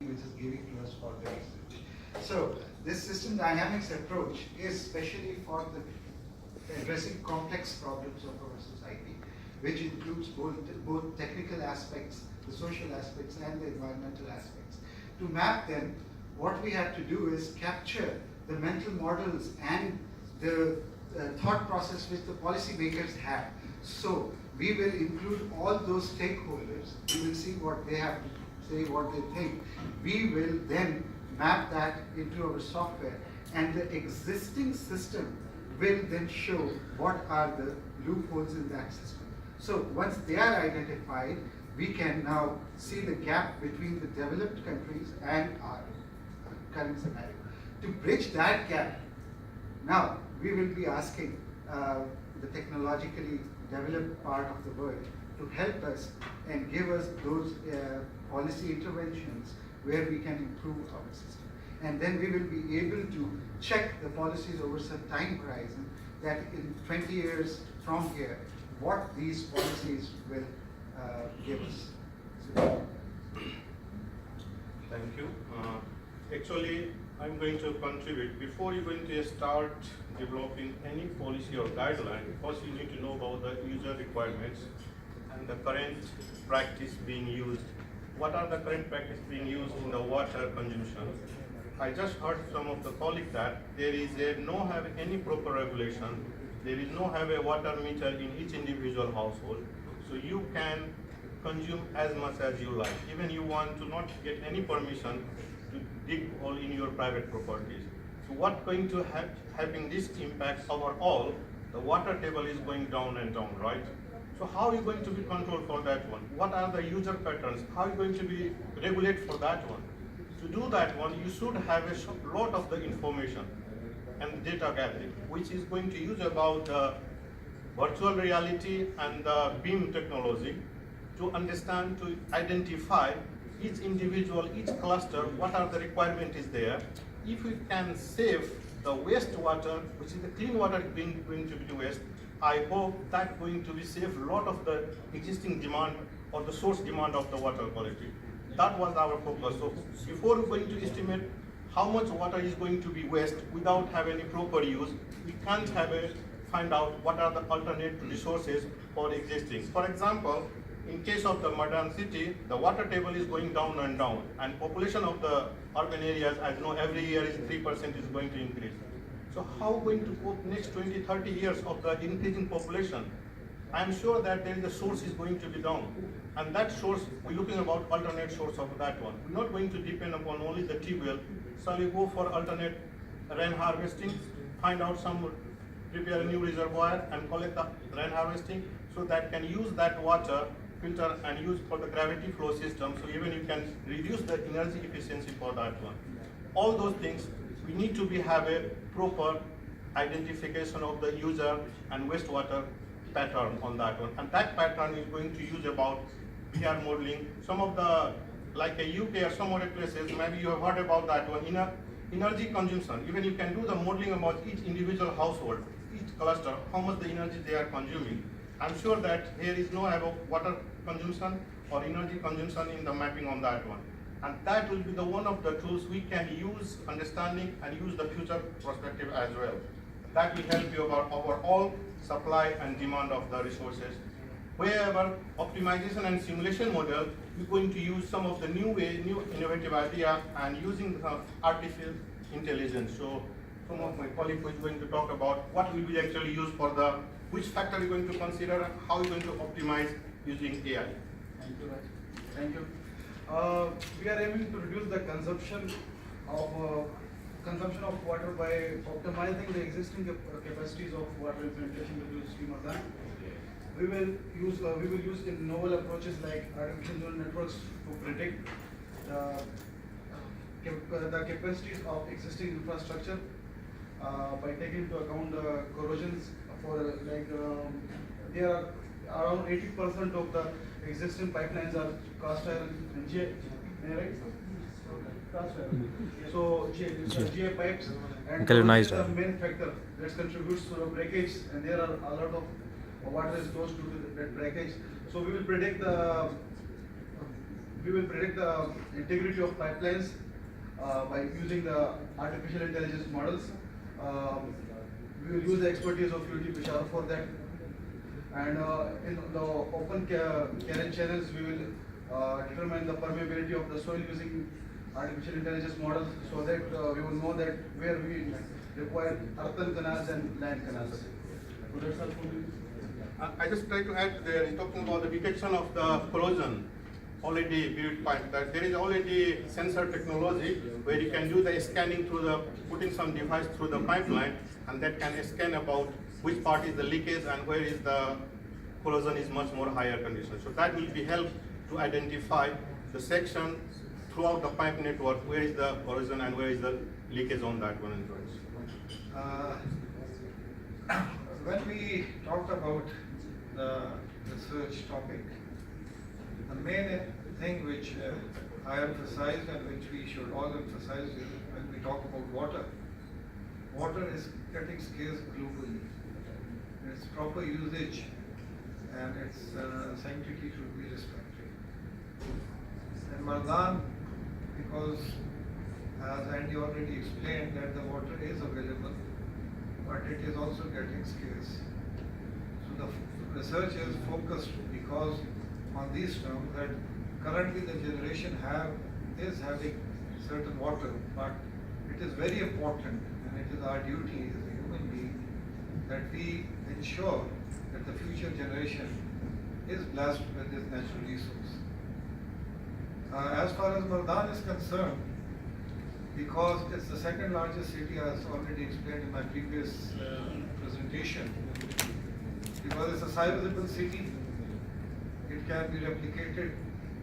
which is giving to us for the research. So this system dynamics approach is specially for the addressing complex problems of our society, which includes both technical aspects, the social aspects, and the environmental aspects. To map them, what we have to do is capture the mental models and the thought process which the policymakers have. So we will include all those stakeholders. We will see what they have to say, what they think. We will then map that into our software, and the existing system will then show what are the loopholes in that system. So once they are identified, we can now see the gap between the developed countries and our current scenario. To bridge that gap, now we will be asking the technologically developed part of the world to help us and give us those policy interventions where we can improve our system. And then we will be able to check the policies over some time horizon, that in 20 years from here, what these policies will give us. So, thank you. Actually, I'm going to contribute. Before you're going to start developing any policy or guideline, first you need to know about the user requirements and the current practice being used. What are the current practice being used in the water consumption? I just heard some of the colleagues that there is no have any proper regulation. There is no have a water meter in each individual household. So you can consume as much as you like. Even you want to not get any permission to dig all in your private properties. So what's going to having this impact overall, the water table is going down and down, right? So how are you going to be controlled for that one? What are the user patterns? How are you going to be regulate for that one? To do that one, you should have a lot of the information and data gathering, which is going to use about virtual reality and the BIM technology to understand, to identify each individual, each cluster, what are the requirement is there. If we can save the wastewater, which is the clean water going to be waste, I hope that going to be save a lot of the existing demand or the source demand of the water quality. That was our focus. So before we're going to estimate how much water is going to be waste without having any proper use, we can't find out what are the alternate resources for existing. For example, in case of the modern city, the water table is going down and down, and population of the urban areas, as you know, every year is 3% is going to increase. So how going to go next 20, 30 years of the increasing population? I'm sure that there is a source is going to be down, and that source, we're looking about alternate source of that one. We're not going to depend upon only the tube well. So we go for alternate rain harvesting, find out some, prepare a new reservoir and collect the rain harvesting, so that can use that water, filter and use for the gravity flow system, so even you can reduce the energy efficiency for that one. All those things, we need to have a proper identification of the user and wastewater pattern on that one. And that pattern is going to use about VR modeling. Some of the, like a UK or some other places, maybe you have heard about that one, in a energy consumption. Even you can do the modeling about each individual household, each cluster, how much the energy they are consuming. I'm sure that here is no water consumption or energy consumption in the mapping on that one. And that will be the one of the tools we can use, understanding and use the future perspective as well. That will help you about overall supply and demand of the resources. Wherever optimization and simulation model, we're going to use some of the new innovative idea and using the artificial intelligence. So some of my colleagues is going to talk about what will be actually used for the, which factor you're going to consider, how you're going to optimize using AI. Thank you, Raj. Thank you. We are aiming to reduce the consumption of water by optimizing the existing capacities of water implementation to use stream of that. We will use in novel approaches like artificial neural networks to predict the capacities of existing infrastructure by taking into account the corrosions for there are around 80% of the existing pipelines are cast iron and GA, right? Cast iron. So GA pipes, and Galvanized is the iron. main factor that contributes to the breakage, and there are a lot of water is close to that breakage. So we will predict the we will predict the integrity of pipelines by using the artificial intelligence models. We will use the expertise of UT Peshawar for that. And in the open carriage channels, we will determine the permeability of the soil using artificial intelligence models, so that we will know that where we require earthen canals and land canals. So that's all for me. I just try to add there, talking about the detection of the corrosion already built pipe, that there is already sensor technology where you can do the scanning through the, putting some device through the pipeline, and that can scan about which part is the leakage and where is the corrosion is much more higher condition. So that will be help to identify the section throughout the pipe network, where is the corrosion and where is the leakage on that one. When we talked about the research topic, the main thing which I emphasized and which we should all emphasize is when we talk about water, water is getting scarce globally. Its proper usage and its sanctity should be respected. And Mardan, because as Andy already explained that the water is available, but it is also getting scarce. So the research is focused because on these terms that currently the generation is having certain water, but it is very important and it is our duty as a human being that we ensure that the future generation is blessed with this natural resource. As far as Mardan is concerned, because it's the second largest city, as already explained in my previous presentation, because it's a sizable city, it can be replicated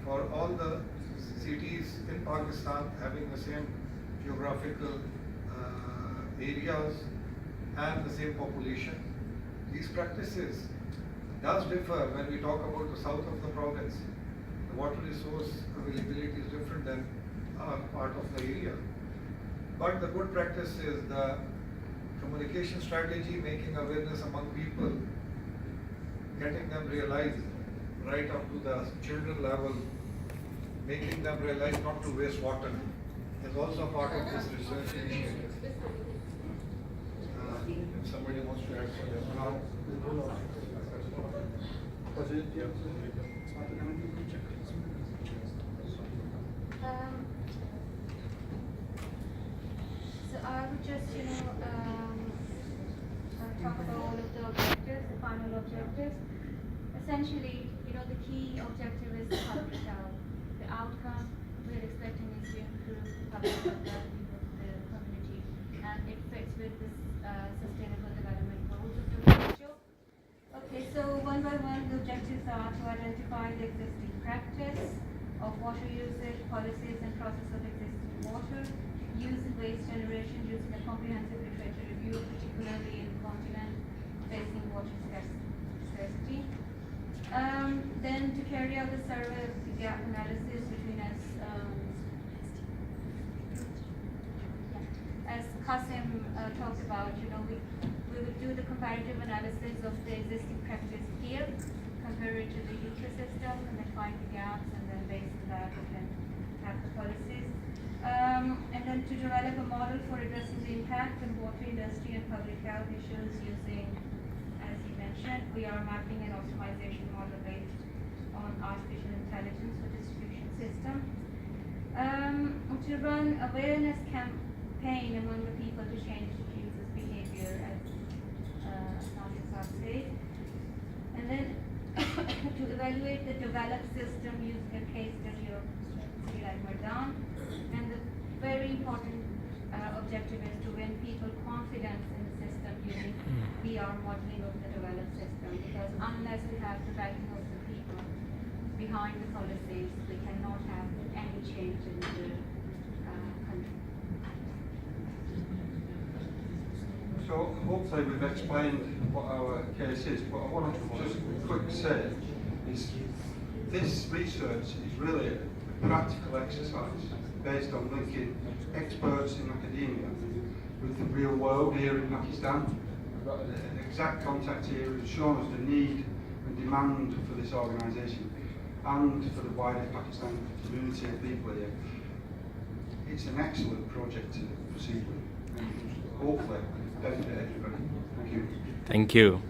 for all the cities in Pakistan having the same geographical areas and the same population. These practices does differ when we talk about the south of the province. The water resource availability is different than our part of the area. But the good practice is the communication strategy, making awareness among people, getting them realized right up to the children level, making them realize not to waste water is also part of this research initiative. If somebody wants to add something now. So I would just, talk about all of the objectives, the final objectives. Essentially, the key objective is public health. The outcome we're expecting is to improve public health of the community, and it fits with the sustainable development goals of WHO. Okay, so one by one, the objectives are to identify the existing practice of water usage, policies and process of existing water, use and waste generation using a comprehensive literature review, particularly in the continent facing water scarcity. Then to carry out the survey of the gap analysis between as Qasim talked about, we would do the comparative analysis of the existing practice here, compare it to the UK system, and then find the gaps, and then based on that we can have the policies. And then to develop a model for addressing the impact on water industry and public health issues using, as you mentioned, we are mapping an optimization model based on artificial intelligence for distribution system. To run awareness campaign among the people to change users' behavior, as Nadia said. And then to evaluate the developed system using a case study of city like Mardan. And the very important objective is to win people confidence in the system using VR modeling of the developed system, because unless we have the backing of the people behind the policies, we cannot have any change in the country. So hopefully we've explained what our case is, but I want to just quickly say is this research is really a practical exercise based on linking experts in academia with the real world here in Pakistan. We've got an exact contact here who's shown us the need and demand for this organisation. and for the wider Pakistan community and people here. It's an excellent project to proceed with, and hopefully benefit everybody. Thank you. Thank you.